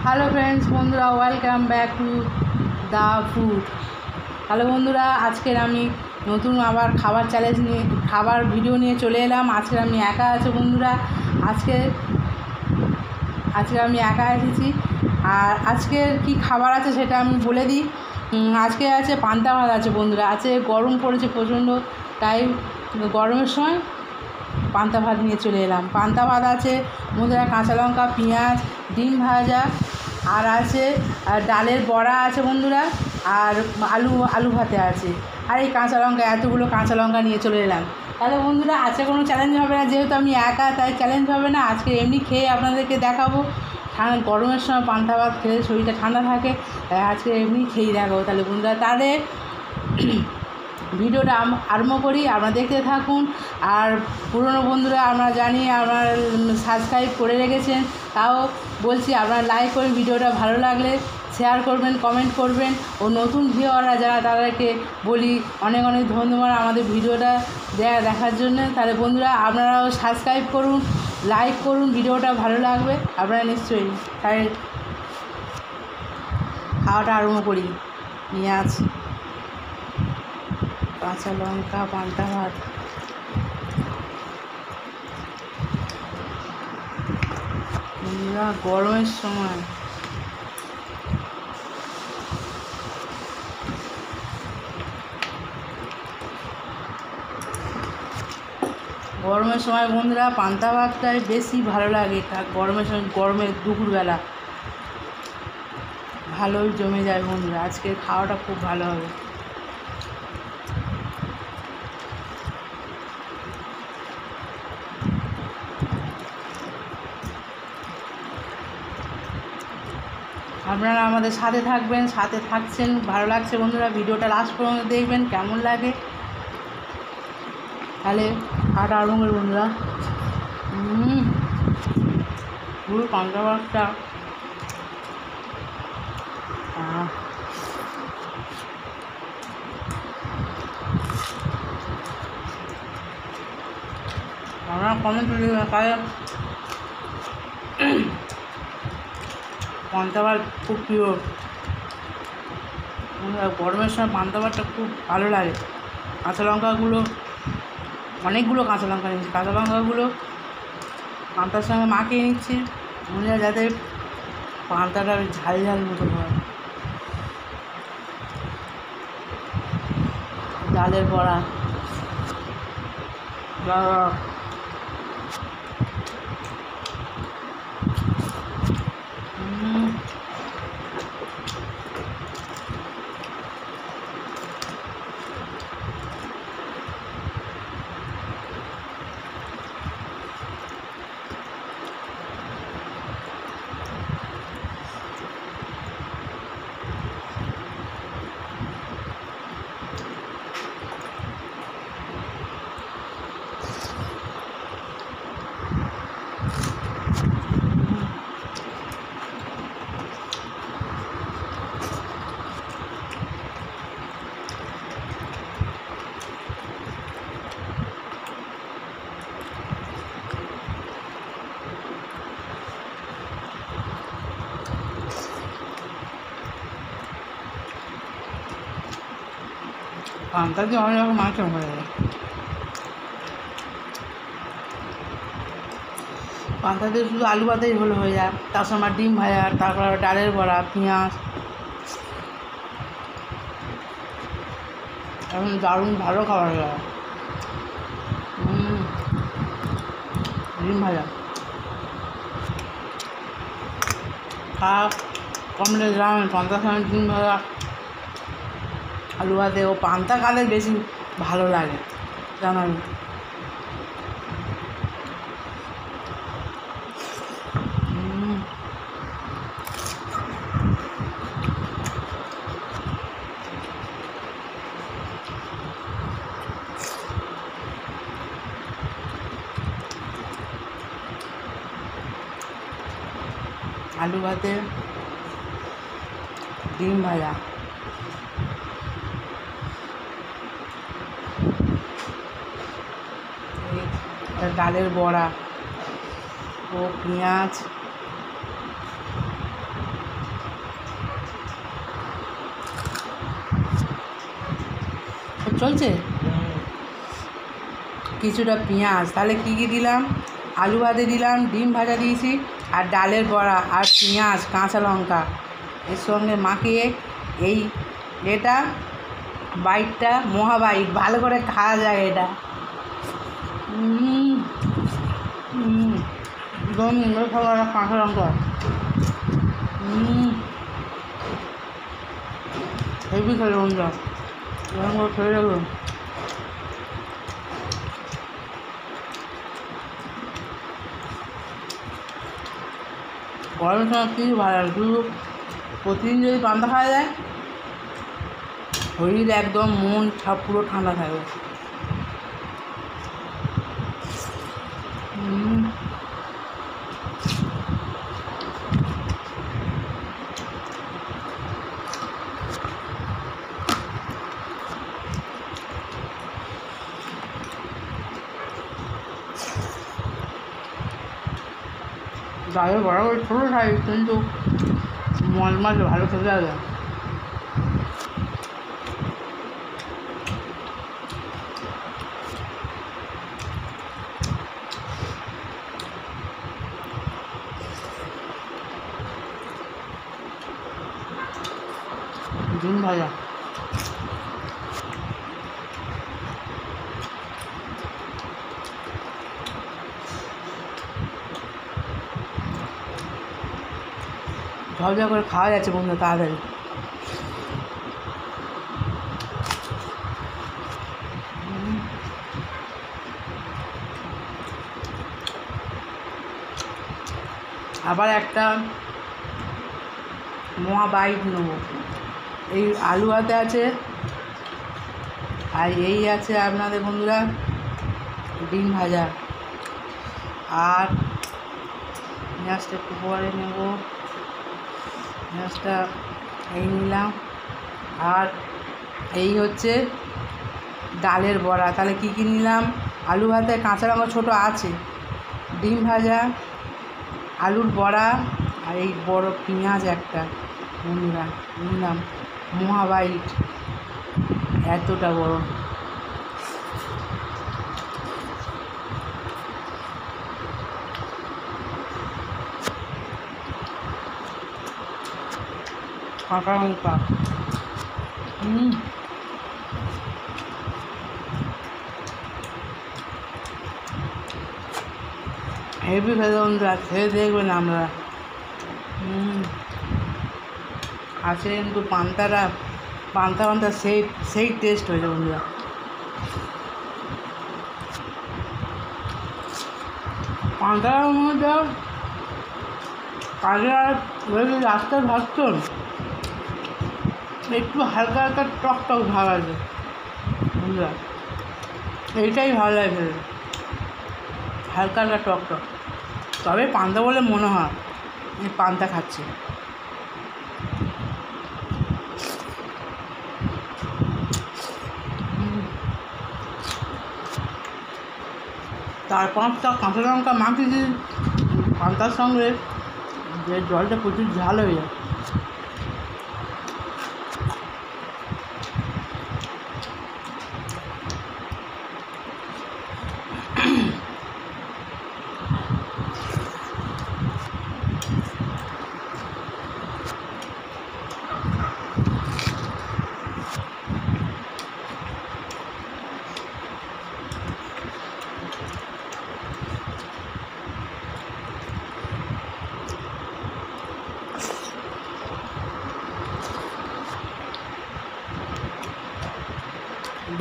Hello friends, বন্ধুরা, welcome back to the food. Hello বন্ধুরা, আজকের আমি নতুন আবার খাবার চ্যালেঞ্জ নিয়ে খাবার ভিডিও নিয়ে চলে এলাম। আজকে আমি একা আছি বন্ধুরা। আজকে আমি একা এসেছি। আর আজকের কি খাবার আছে সেটা আমি বলে দিই। আজকে আছে পান্তা ভাত আছে বন্ধুরা। আজকে গরম পড়েছে প্রচণ্ড, তাই গরমের সময় পান্তা ভাত নিয়ে চলে এলাম। পান্তা ভাত আছে বন্ধুরা, কাঁচা লঙ্কা, পেঁয়াজ, ডিম ভাজা, আর আছে ডালের বড়া আছে বন্ধুরা, আর আলু ভাতে আছে, আর এই কাঁচা লঙ্কা, এতগুলো কাঁচা লঙ্কা নিয়ে চলে এলাম। তাহলে বন্ধুরা আজকে কোনো চ্যালেঞ্জ হবে না, যেহেতু আমি একা, তাই চ্যালেঞ্জ হবে না। আজকে এমনি খেয়ে আপনাদেরকে দেখাবো। গরমের সময় পান্তা ভাত খেলে শরীরটা ঠান্ডা থাকে, তাই আজকে এমনি খেয়েই দেখাবো। তাহলে বন্ধুরা, তাহলে ভিডিওটা আরম্ভ করি, আপনারা দেখতে থাকুন। আর পুরনো বন্ধুরা আমরা জানি আপনারা সাবস্ক্রাইব করে রেখেছেন, তাও বলছি আপনারা লাইক করুন, ভিডিওটা ভালো লাগলে শেয়ার করবেন, কমেন্ট করবেন। ও নতুন ভিউয়াররা যারা, তাদেরকে বলি অনেক অনেক ধন্যবাদ আমাদের ভিডিওটা দেখার জন্য। তাহলে বন্ধুরা আপনারাও সাবস্ক্রাইব করুন, লাইক করুন, ভিডিওটা ভালো লাগবে আপনারা নিশ্চয়ই। তাই খাওয়াটা আরম্ভ করি। পেঁয়াজ, কাঁচা লঙ্কা, পান্তা ভাত। গরমের সময় বন্ধুরা পান্তা ভাতটাই বেশি ভালো লাগে। গরমের সময়, গরমের দুপুরবেলা ভালোই জমে যায় বন্ধুরা। আজকে খাওয়াটা খুব ভালো হবে। আপনারা আমাদের সাথে থাকবেন, সাথে থাকছেন, ভালো লাগছে বন্ধুরা। ভিডিওটা লাস্ট পর্যন্ত দেখবেন, কেমন লাগে। তাহলে খাওয়াটা আরম্ভ করি বন্ধুরা। পুরো পান্তা ভাতটা আমরা কমেন্ট করি, তাহলে পান্তা ভাত খুব প্রিয়। গরমের সময় পান্তা ভাতটা খুব ভালো লাগে। কাঁচা লঙ্কাগুলো, অনেকগুলো কাঁচা লঙ্কা নিচ্ছি, কাঁচা লঙ্কাগুলো পান্তার সঙ্গে মাখিয়ে নিচ্ছি বন্ধুরা, যাতে পান্তাটা ঝাল ঝাল মতো হয়। ডালের বড়া, পান্তা দিয়ে অনেক রকম মাছ হয়ে যায়। পান্তা দিয়ে শুধু আলু ভাতেই হলে হয়ে যায়, তার সঙ্গে আমার ডিম ভাজা, তারপর ডালের বড়া, পেঁয়াজ, এখন দারুণ ভালো খাবার হয়ে যায়। ডিম ভাজা খাওয়া কমলে জানেন, পান্তার সঙ্গে ডিম ভাজা, আলু ভাতে ও পান্তা কালে বেশি ভালো লাগে জানান। আলু ভাতে ডিম ভাজা, ডালের বড়া ও পেঁয়াজ, চলছে। কিছুটা পেঁয়াজ, তাহলে কী কী দিলাম? আলু ভাজা দিলাম, ডিম ভাজা দিয়েছি, আর ডালের বড়া, আর পেঁয়াজ, কাঁচা লঙ্কা এর সঙ্গে মাখিয়ে এই এটা বাইটটা মহাবাইট, ভালো করে খাওয়া যায় এটা। একদম কাঁচা লঙ্কা হেভি খেলে বন্ধুরা, এরকম করে খেয়ে রাখবেন। গরমের সময় কিছু ভালো লাগে, শুধু প্রতিদিন যদি পান্তা খাওয়া যায় শরীর একদম মন সব পুরো ঠান্ডা থাকবে। ডালের বড়া করে ছোটো সাইজ, কিন্তু মাছ মাছ ভালো খেতে লাগে। ডিম ভাজা, ঝরঝর করে খাওয়া যাচ্ছে বন্ধু তাড়াতাড়ি। আবার একটা মহাবাইট নেব। এই আলু হাতে আছে, আর এই আছে আপনাদের বন্ধুরা ডিম ভাজা, আর পেঁয়াজটা একটু পরে নেব। পেঁয়াজটা এই নিলাম, আর এই হচ্ছে ডালের বড়া। তাহলে কী কী নিলাম? আলু ভাতে, কাঁচা লঙ্কা ছোটো আছে, ডিম ভাজা, আলুর বড়া, আর এই বড় পেঁয়াজ একটা বন্ধুরা নিলাম মহাবাইট, এতটা বড়। কাঁচা লঙ্কা, হেভি খেতে বন্ধুরা, খেয়ে দেখবেন আমরা। আছে কিন্তু পান্তা পান্তা সেই টেস্ট হয়েছে বন্ধুরা। পান্তার মধ্যে কাজে আর রাস্তায় ভাবছেন একটু হালকা হালকা টক টক ভাব আছে বন্ধুরা, এইটাই ভালো লাগে, হালকা হালকা টক টক। তবে পান্তা বলে মনে হয় পান্তা খাচ্ছে। তারপর কাঁচা লঙ্কা মাখিয়েছি পান্তার সঙ্গে, যে জলটা প্রচুর ঝাল হয়ে যায়।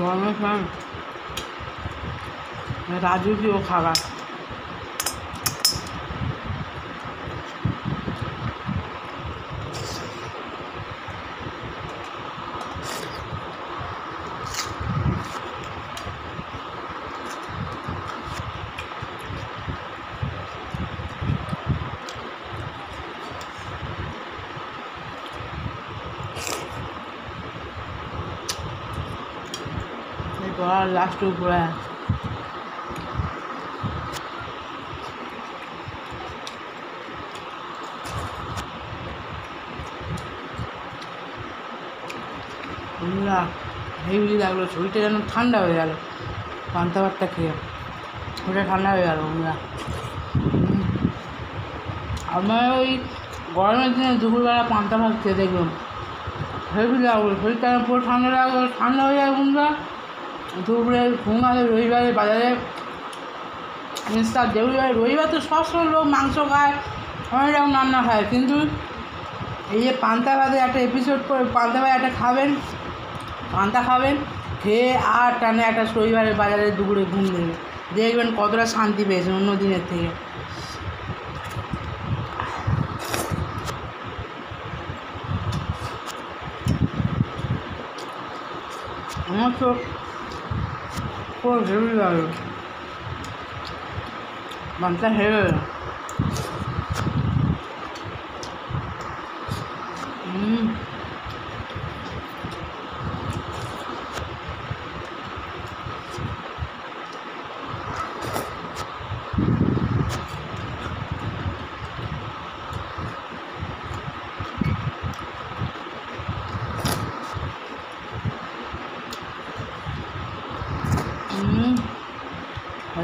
গরমের সময় রাজকীয় খাবার। লাস্ট উপরে হেভি লাগলো, শরীরটা যেন ঠান্ডা হয়ে গেল পান্তা ভাতটা খেয়ে, ওটা ঠান্ডা হয়ে গেল বন্ধুরা। আমার ওই গরমের দিনে দুপুরবেলা পান্তা ভাত খেয়ে দেখলাম হেভি লাগলো, শরীরটা পুরো ঠান্ডা লাগলো, ঠান্ডা হয়ে যায় বন্ধুরা। দুপুরে ঘুম আসে রবিবারে বাজারে মিস্টার রবিবার তো সবসময় লোক মাংস খায়, অনেক রকম রান্না খায়, কিন্তু এই যে পান্তা ভাতে একটা এপিসোড করে পান্তা ভাত একটা খাবেন, পান্তা খাবেন, খেয়ে আর টানে একটা রবিবারের বাজারে দুপুরে ঘুম দেবে, দেখবেন কতটা শান্তি পেয়েছেন অন্য দিনের থেকে। আমার তো খুব হেভি লাগলো, পান্তা হেভি গেল।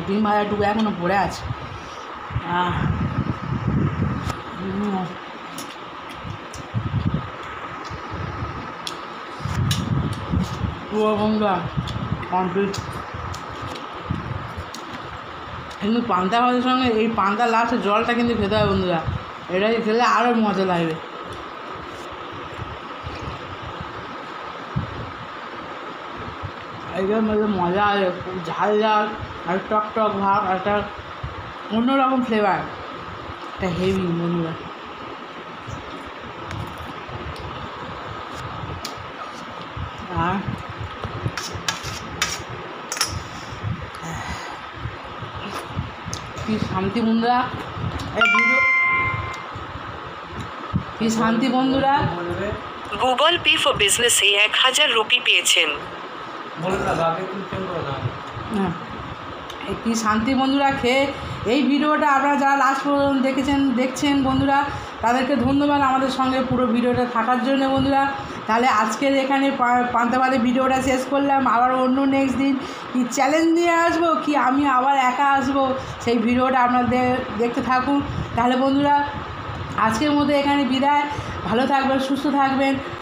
ডিম ভাজাটুকু এখনো পড়ে আছে। পুরো বন্ধুরা কমপ্লিট। কিন্তু পান্তা ভাতের সঙ্গে এই পান্তা লাস্টে জলটা কিন্তু খেতে হবে বন্ধুরা, এটা খেলে আরও মজা লাগবে। এইটার মধ্যে মজা আছে, ঝাল ঝাল আর টক টক ভাব, একটা অন্যরকম ফ্লেভার, একটা হেভি বন্ধুরা। আর কি শান্তি বন্ধুরা, এই ভিডিও কি শান্তি বন্ধুরা। গুগল পে ফর বিজনেসে 1000 রুপি পেয়েছেন। কি শান্তি বন্ধুরা খেয়ে। এই ভিডিওটা আপনারা যারা লাস্ট পর্যন্ত দেখছেন বন্ধুরা, তাদেরকে ধন্যবাদ আমাদের সঙ্গে পুরো ভিডিওটা থাকার জন্য বন্ধুরা। তাহলে আজকের এখানে পান্তা ভাতের ভিডিওটা শেষ করলাম। আবার অন্য নেক্সট দিন কি চ্যালেঞ্জ নিয়ে আসবো, কি আমি আবার একা আসবো, সেই ভিডিওটা আপনাদের দেখতে থাকুন। তাহলে বন্ধুরা আজকের মতো এখানে বিদায়, ভালো থাকবেন, সুস্থ থাকবেন।